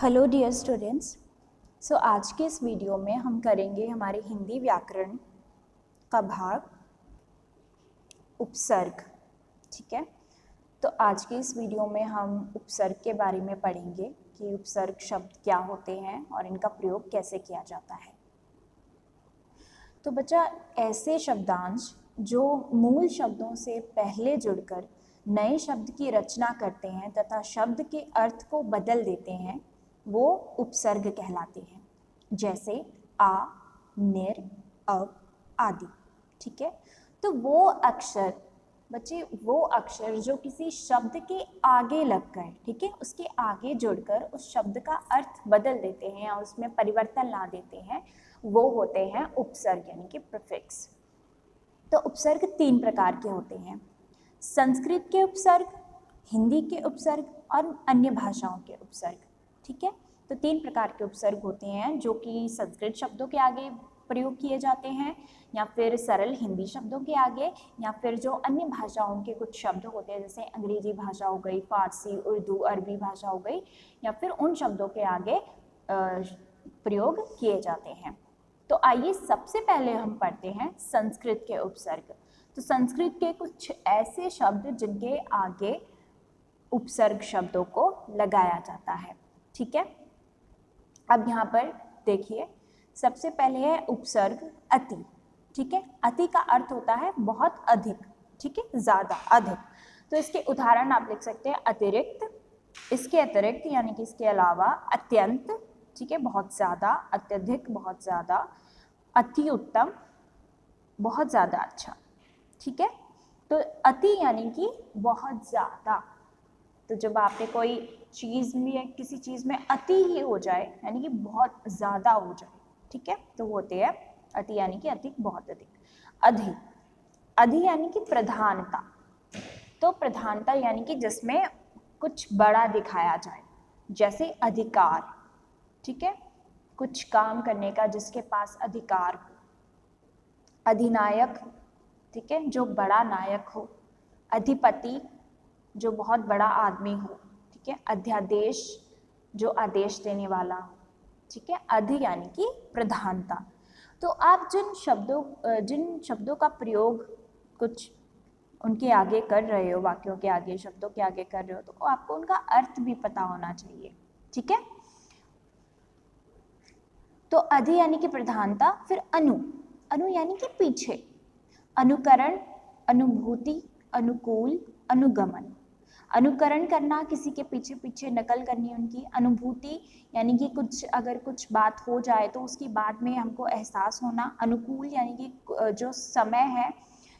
Hello dear students. आज के इस वीडियो में हम करेंगे हमारे हिंदी व्याकरण का भाग उपसर्ग। ठीक है, तो आज के इस वीडियो में हम उपसर्ग के बारे में पढ़ेंगे कि उपसर्ग शब्द क्या होते हैं और इनका प्रयोग कैसे किया जाता है। तो बच्चा, ऐसे शब्दांश जो मूल शब्दों से पहले जुड़कर नए शब्द की रचना करते हैं तथा शब्द के अर्थ को बदल देते हैं वो उपसर्ग कहलाते हैं, जैसे आ, निर, अब आदि। ठीक है, तो वो अक्षर बच्चे, वो अक्षर जो किसी शब्द के आगे लग गए, ठीक है, उसके आगे जुड़कर उस शब्द का अर्थ बदल देते हैं और उसमें परिवर्तन ला देते हैं, वो होते हैं उपसर्ग यानी कि प्रीफिक्स। तो उपसर्ग 3 प्रकार के होते हैं: संस्कृत के उपसर्ग, हिंदी के उपसर्ग और अन्य भाषाओं के उपसर्ग। ठीक है, तो 3 प्रकार के उपसर्ग होते हैं जो कि संस्कृत शब्दों के आगे प्रयोग किए जाते हैं, या फिर सरल हिंदी शब्दों के आगे, या फिर जो अन्य भाषाओं के कुछ शब्द होते हैं जैसे अंग्रेजी भाषा हो गई, फारसी, उर्दू, अरबी भाषा हो गई, या फिर उन शब्दों के आगे प्रयोग किए जाते हैं। तो आइए सबसे पहले हम पढ़ते हैं संस्कृत के उपसर्ग। तो संस्कृत के कुछ ऐसे शब्द जिनके आगे उपसर्ग शब्दों को लगाया जाता है। ठीक है, अब यहाँ पर देखिए, सबसे पहले है उपसर्ग अति। ठीक है, अति का अर्थ होता है बहुत अधिक, ठीक है, ज़्यादा, अधिक। तो इसके उदाहरण आप लिख सकते हैं अतिरिक्त, इसके अतिरिक्त यानी कि इसके अलावा, अत्यंत, ठीक है, बहुत ज़्यादा, अत्यधिक, बहुत ज़्यादा, अति उत्तम, बहुत ज़्यादा अच्छा। ठीक है, तो अति यानी कि बहुत ज़्यादा। तो जब आपने कोई चीज़ में, किसी चीज़ में अति ही हो जाए यानी कि बहुत ज़्यादा हो जाए, ठीक है, तो वो होते हैं अति यानी कि अधिक, बहुत अधिक। अधि, अधि यानी कि प्रधानता। तो प्रधानता यानी कि जिसमें कुछ बड़ा दिखाया जाए, जैसे अधिकार, ठीक है, कुछ काम करने का जिसके पास अधिकार हो। अधिनायक, ठीक है, जो बड़ा नायक हो। अधिपति, जो बहुत बड़ा आदमी हो। ठीक है, अध्यादेश, जो आदेश देने वाला हो। ठीक है, अधि यानी कि प्रधानता। तो आप जिन शब्दों का प्रयोग कुछ उनके आगे कर रहे हो, वाक्यों के आगे, शब्दों के आगे कर रहे हो, तो आपको उनका अर्थ भी पता होना चाहिए। ठीक है, तो अधि यानी कि प्रधानता। फिर अनु, अनु यानी कि पीछे। अनुकरण, अनुभूति, अनुकूल, अनुगमन। अनुकरण करना, किसी के पीछे पीछे नकल करनी उनकी। अनुभूति यानी कि कुछ, अगर कुछ बात हो जाए तो उसकी बाद में हमको एहसास होना। अनुकूल यानी कि जो समय है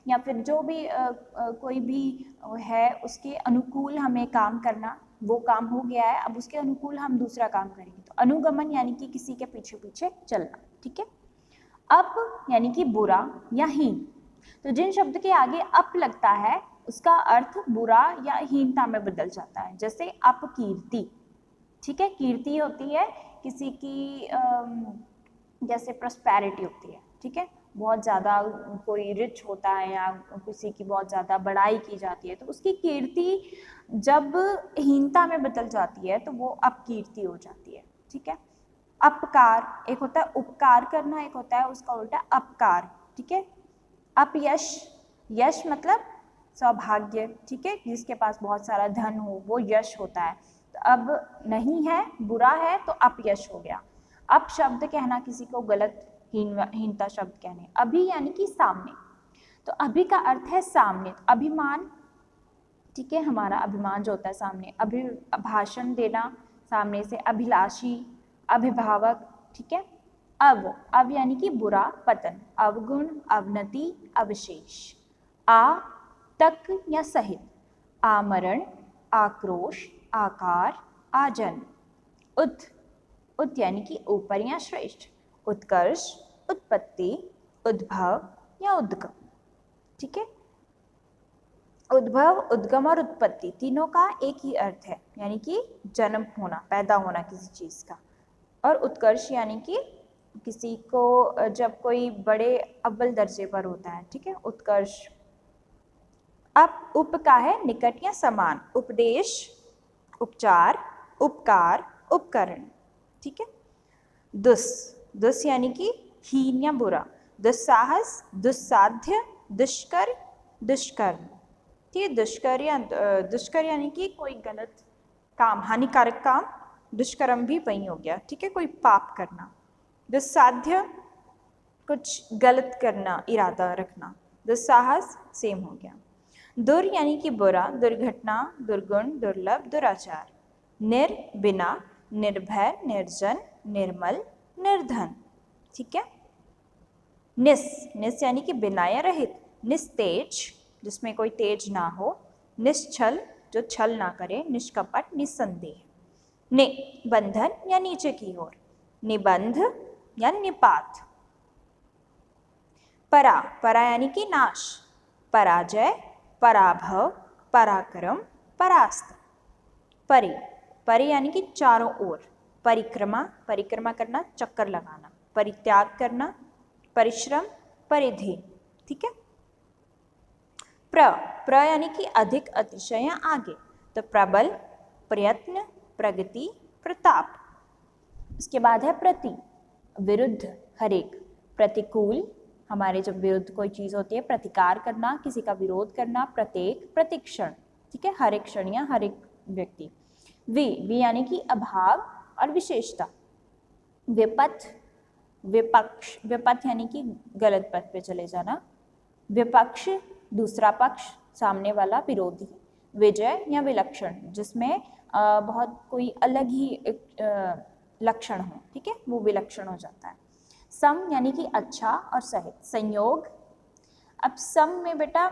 या फिर जो भी कोई भी है उसके अनुकूल हमें काम करना, वो काम हो गया है, अब उसके अनुकूल हम दूसरा काम करेंगे। तो अनुगमन यानी कि किसी के पीछे पीछे चलना। ठीक है, अप यानी कि बुरा या हीन। तो जिन शब्द के आगे अप लगता है उसका अर्थ बुरा या हीनता में बदल जाता है, जैसे अपकीर्ति। ठीक है, कीर्ति होती है किसी की, जैसे प्रॉस्पेरिटी होती है। ठीक है, बहुत ज़्यादा कोई रिच होता है या किसी की बहुत ज़्यादा बड़ाई की जाती है, तो उसकी कीर्ति जब हीनता में बदल जाती है तो वो अपकीर्ति हो जाती है। ठीक है, अपकार, एक होता है उपकार करना, एक होता है उसका उल्टा अपकार। ठीक है, अपयश, यश मतलब सौभाग्य। ठीक है, जिसके पास बहुत सारा धन हो वो यश होता है। तो अब नहीं है, बुरा है, तो अपयश हो गया। अप शब्द कहना किसी को गलत, हीनता शब्द कहने। अभी यानी कि सामने। तो अभी का अर्थ है सामने। तो अभिमान, ठीक है, हमारा अभिमान जो होता है सामने। भाषण देना सामने से। अभिलाषी, अभिभावक। ठीक है, अब यानी कि बुरा, पतन। अवगुण, अवनति, अवशेष। आ, तक या सहित। आमरण, आक्रोश, आकार, आजन। उत यानी कि ऊपर या श्रेष्ठ। उत्कर्ष, उत्पत्ति, उद्भव या उद्गम। ठीक है, उद्भव, उद्गम और उत्पत्ति तीनों का एक ही अर्थ है, यानी कि जन्म होना, पैदा होना किसी चीज का। और उत्कर्ष यानी कि किसी को जब कोई बड़े अव्वल दर्जे पर होता है। ठीक है, उत्कर्ष। अब उप का है निकट या समान। उपदेश, उपचार, उपकार, उपकरण, ठीक है। दुस, दुस यानी कि हीन या बुरा, दुस्साहस, दुस्साध्य, दुष्कर, दुष्कर्म, ठीक है। दुष्कर यानी कि कोई गलत काम, हानिकारक काम, दुष्कर्म भी वही हो गया, ठीक है, कोई पाप करना। दुस्साध्य कुछ गलत करना, इरादा रखना। दुस्साहस सेम हो गया। दुर यानी कि बुरा, दुर्घटना, दुर्गुण, दुर्लभ, दुराचार। निर बिना, निर्भय, निर्जन, निर्मल, निर्धन, ठीक है। निस, निस यानी कि बिना या रहित। निस्तेज, जिसमें कोई तेज ना हो। निश्चल, जो छल ना करे। निष्कपट, निसंदेह। नि, बंधन या नीचे की ओर। निबंध या निपात। परा, परा यानी कि नाश। पराजय, पराभव, पराक्रम, परास्त। परि, परि यानी कि चारों ओर। परिक्रमा, परिक्रमा करना, चक्कर लगाना। परित्याग करना, परिश्रम, परिधि, ठीक है। प्र यानी कि अधिक, अतिशय या आगे। तो प्रबल, प्रयत्न, प्रगति, प्रताप। उसके बाद है प्रति, विरुद्ध, हरेक। प्रतिकूल, हमारे जब विरुद्ध कोई चीज होती है, प्रतिकार करना, किसी का विरोध करना। प्रत्येक, प्रतिक्षण, ठीक है, हर एक क्षण या हर एक व्यक्ति। वि यानी कि अभाव और विशेषता। विपथ, विपक्ष, विपथ यानी कि गलत पथ पे चले जाना। विपक्ष, दूसरा पक्ष, सामने वाला, विरोधी। विजय या विलक्षण, जिसमें बहुत कोई अलग ही लक्षण हो, ठीक है, वो विलक्षण हो जाता है। सम यानी कि अच्छा और सहित। संयोग, अब सम में बेटा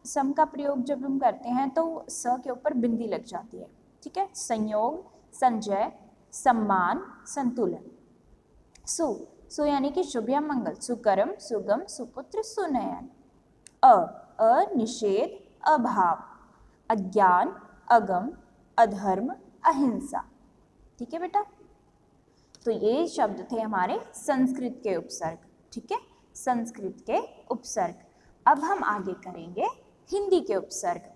सम का प्रयोग जब हम करते हैं तो स के ऊपर बिंदी लग जाती है, ठीक है। संयोग, संजय, सम्मान, संतुलन। सु, सु यानी कि शुभ या मंगल। सुकर्म, सुगम, सुपुत्र, सुनयन। निषेध, अभाव। अज्ञान, अगम, अधर्म, अहिंसा, ठीक है बेटा। तो ये शब्द थे हमारे संस्कृत के उपसर्ग, ठीक है, संस्कृत के उपसर्ग। अब हम आगे करेंगे हिंदी के उपसर्ग।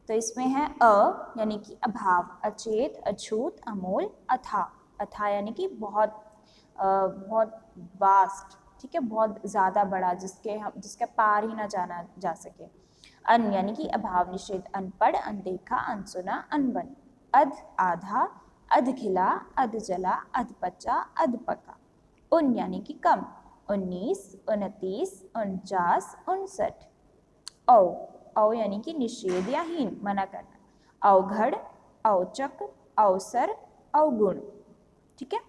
तो इसमें है अ यानी कि अभाव, अचेत, अछूत, अमोल, अथा। अथा यानी कि बहुत बहुत वास्ट, ठीक है, बहुत ज़्यादा बड़ा, जिसके पार ही ना जाना जा सके। अन यानी कि अभाव, निषेध, अनपढ़, अनदेखा, अनसुना, अनबन। अध, आधा, अधखिला, अधजला, अधपचा, अधपका। उन यानी कि कम। 19, 29, 49, 59। औ यानी कि निषेध या हीन, मना करना। अवघड़, औचक, अवसर, अवगुण, ठीक है।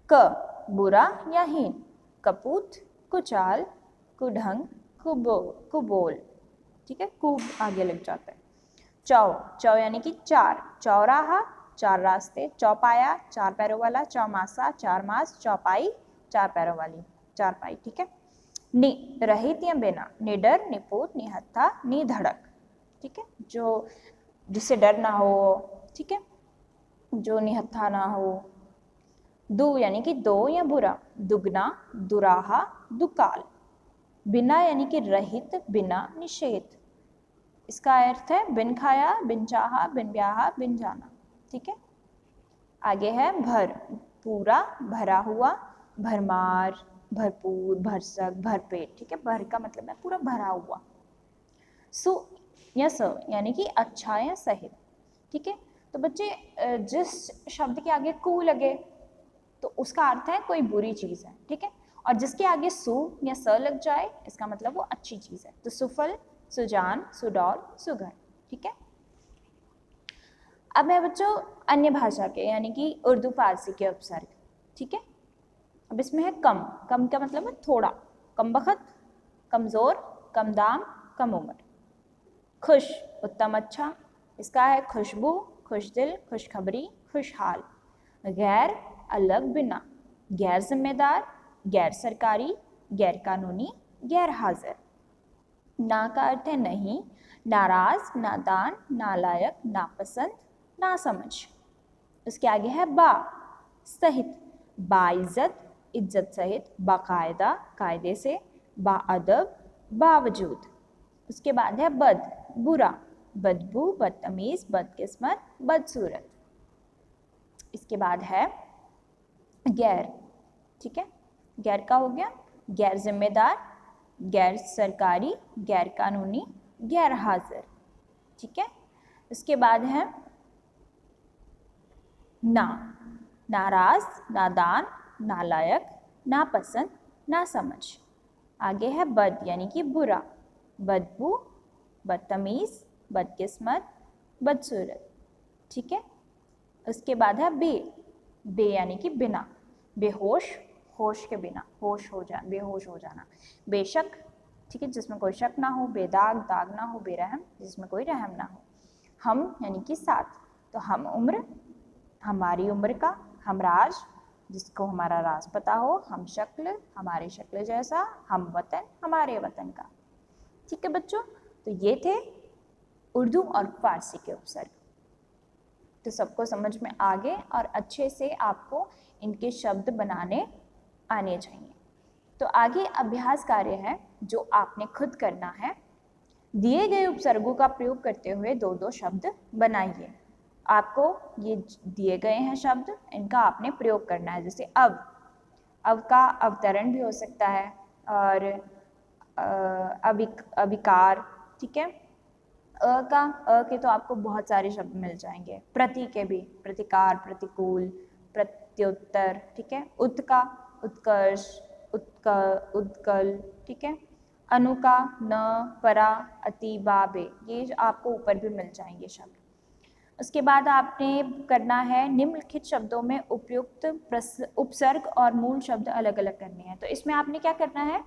क, बुरा या हीन। कपूत, कुचाल, कुढंग, कुबोल, ठीक है, कुब आगे लग जाता है। चौ, चौ यानी कि चार। चौराहा, चार रास्ते। चौपाया, चार पैरों वाला। चौमासा, चार मास। चौपाई, चार पैरों वाली, चारपाई, ठीक है। नि, रहित या बिना। निडर, निपुत, निहत्था, निधड़क, ठीक है, जो जिससे डर ना हो, ठीक है, जो निहत्था ना हो। दु यानी कि दो या बुरा। दुगना, दुराहा, दुकाल। बिना यानी कि रहित, बिना, निषेध। इसका अर्थ है बिन खाया, बिन चाहा, बिन ब्याहा, बिन जाना, ठीक है। आगे है भर, पूरा, भरा हुआ, भरमार, भरपूर, भरसक, भरपेट, ठीक है। भर का मतलब है पूरा भरा हुआ। सु या स यानी कि अच्छा या सहित, ठीक है। तो बच्चे जिस शब्द के आगे कु लगे तो उसका अर्थ है कोई बुरी चीज है, ठीक है, और जिसके आगे सु या स लग जाए इसका मतलब वो अच्छी चीज है। तो सुफल, सुजान, सुडौल, सुघर, ठीक है। अब है बच्चों अन्य भाषा के यानी कि उर्दू फारसी के उपसर्ग, ठीक है। अब इसमें है कम, कम का मतलब है थोड़ा। कम बखत, कमजोर, कम दाम, कम उम्र। खुश, उत्तम, अच्छा, इसका है खुशबू, खुशदिल, खुशखबरी, खुशहाल। गैर, अलग, बिना। गैर जिम्मेदार, गैर सरकारी, गैर कानूनी, गैर हाजिर। ना का अर्थ है नहीं, नाराज, नादान, नालायक, नापसंद, नासमझ। उसके आगे है बा, सहित, बाइज्जत, इज्जत सहित, बाकायदा, कायदे से, बाअदब, बावजूद। उसके बाद है बद, बुरा, बदबू, बदतमीज, बदकिस्मत, बदसूरत। इसके बाद है गैर, ठीक है। गैर का हो गया गैर जिम्मेदार, गैर सरकारी, गैर कानूनी, गैर हाजिर, ठीक है। इसके बाद है ना, नाराज, नादान, नालायक, नापसंद, नासमझ। आगे है बद यानी कि बुरा, बदबू, बदतमीज, बदकिस्मत, बदसूरत, ठीक है। उसके बाद है बे यानी कि बिना, बेहोश, होश के बिना, बेहोश हो जाना, बेशक, ठीक है, जिसमें कोई शक ना हो, बेदाग, दाग ना हो, बेरहम, जिसमें कोई रहम ना हो। हम यानी कि साथ, तो हम उम्र, हमारी उम्र का, हमराज, जिसको हमारा राज पता हो, हम शक्ल, हमारी शक्ल जैसा, हम वतन, हमारे वतन का, ठीक है बच्चों। तो ये थे उर्दू और फारसी के उपसर्ग। तो सबको समझ में आ गए और अच्छे से आपको इनके शब्द बनाने आने चाहिए। तो आगे अभ्यास कार्य है जो आपने खुद करना है। दिए गए उपसर्गों का प्रयोग करते हुए 2-2 शब्द बनाइए। आपको ये दिए गए हैं शब्द, इनका आपने प्रयोग करना है। जैसे अब का अवतरण भी हो सकता है, और अविकार, ठीक है। अ के तो आपको बहुत सारे शब्द मिल जाएंगे, प्रति के भी, प्रतिकार, प्रतिकूल, प्रत्युत्तर, ठीक है। उत का उत्कर्ष, उत्कल, ठीक है। अनु का न, परा, अति, बाबे, ये आपको ऊपर भी मिल जाएंगे शब्द। उसके बाद आपने करना है निम्नलिखित शब्दों में उपयुक्त उपसर्ग और मूल शब्द अलग अलग करने हैं। तो इसमें आपने क्या करना है,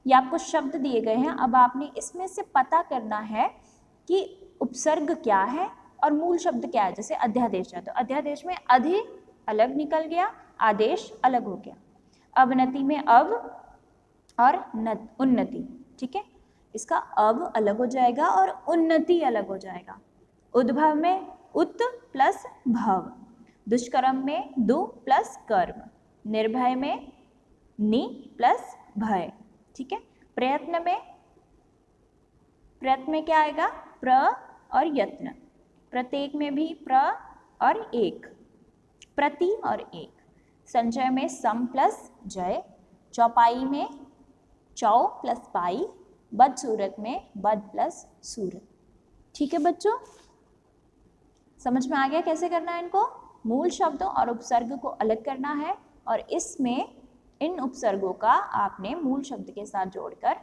ये आपको शब्द दिए गए हैं, अब आपने इसमें से पता करना है कि उपसर्ग क्या है और मूल शब्द क्या है। जैसे अध्यादेश है, तो अध्यादेश में अधि अलग निकल गया, आदेश अलग हो गया। अवनति में अव और उन्नति, ठीक है, इसका अव अलग हो जाएगा और उन्नति अलग हो जाएगा। उद्भव में उत प्लस भव, दुष्कर्म में दु प्लस कर्म, निर्भय में नि प्लस भय, ठीक है। प्रयत्न में क्या आएगा, प्र और यत्न, प्रत्येक में भी प्र और एक, प्रति और एक। संचय में सम प्लस जय, चौपाई में चौ प्लस पाई, बदसूरत में बद प्लस सूरत, ठीक है बच्चों। समझ में आ गया कैसे करना है इनको। मूल शब्दों और उपसर्ग को अलग करना है और इसमें इन उपसर्गों का आपने मूल शब्द के साथ जोड़कर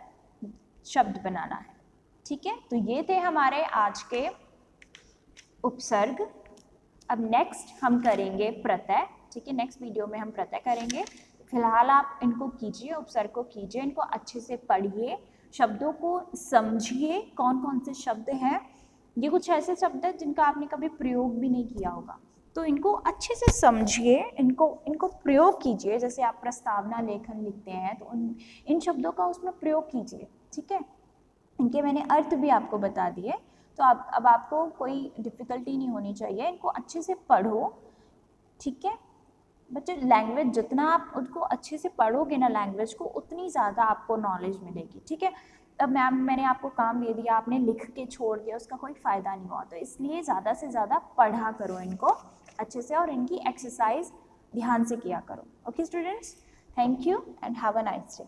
शब्द बनाना है, ठीक है। तो ये थे हमारे आज के उपसर्ग। अब नेक्स्ट हम करेंगे प्रत्यय, ठीक है। नेक्स्ट वीडियो में हम प्रत्यय करेंगे। फिलहाल आप इनको कीजिए, उपसर्ग को कीजिए, इनको अच्छे से पढ़िए, शब्दों को समझिए कौन कौन से शब्द हैं। ये कुछ ऐसे शब्द हैं जिनका आपने कभी प्रयोग भी नहीं किया होगा, तो इनको अच्छे से समझिए, इनको प्रयोग कीजिए। जैसे आप प्रस्तावना लेखन लिखते हैं तो इन शब्दों का उसमें प्रयोग कीजिए, ठीक है। इनके मैंने अर्थ भी आपको बता दिए, तो अब आपको कोई डिफ़िकल्टी नहीं होनी चाहिए। इनको अच्छे से पढ़ो, ठीक है बच्चे। लैंग्वेज जितना आप उसको अच्छे से पढ़ोगे ना लैंग्वेज को, उतनी ज़्यादा आपको नॉलेज मिलेगी, ठीक है। अब मैंने आपको काम दे दिया, आपने लिख के छोड़ दिया, उसका कोई फ़ायदा नहीं हुआ। तो इसलिए ज़्यादा से ज़्यादा पढ़ा करो इनको अच्छे से, और इनकी एक्सरसाइज ध्यान से किया करो। Okay students, thank you and have a nice day.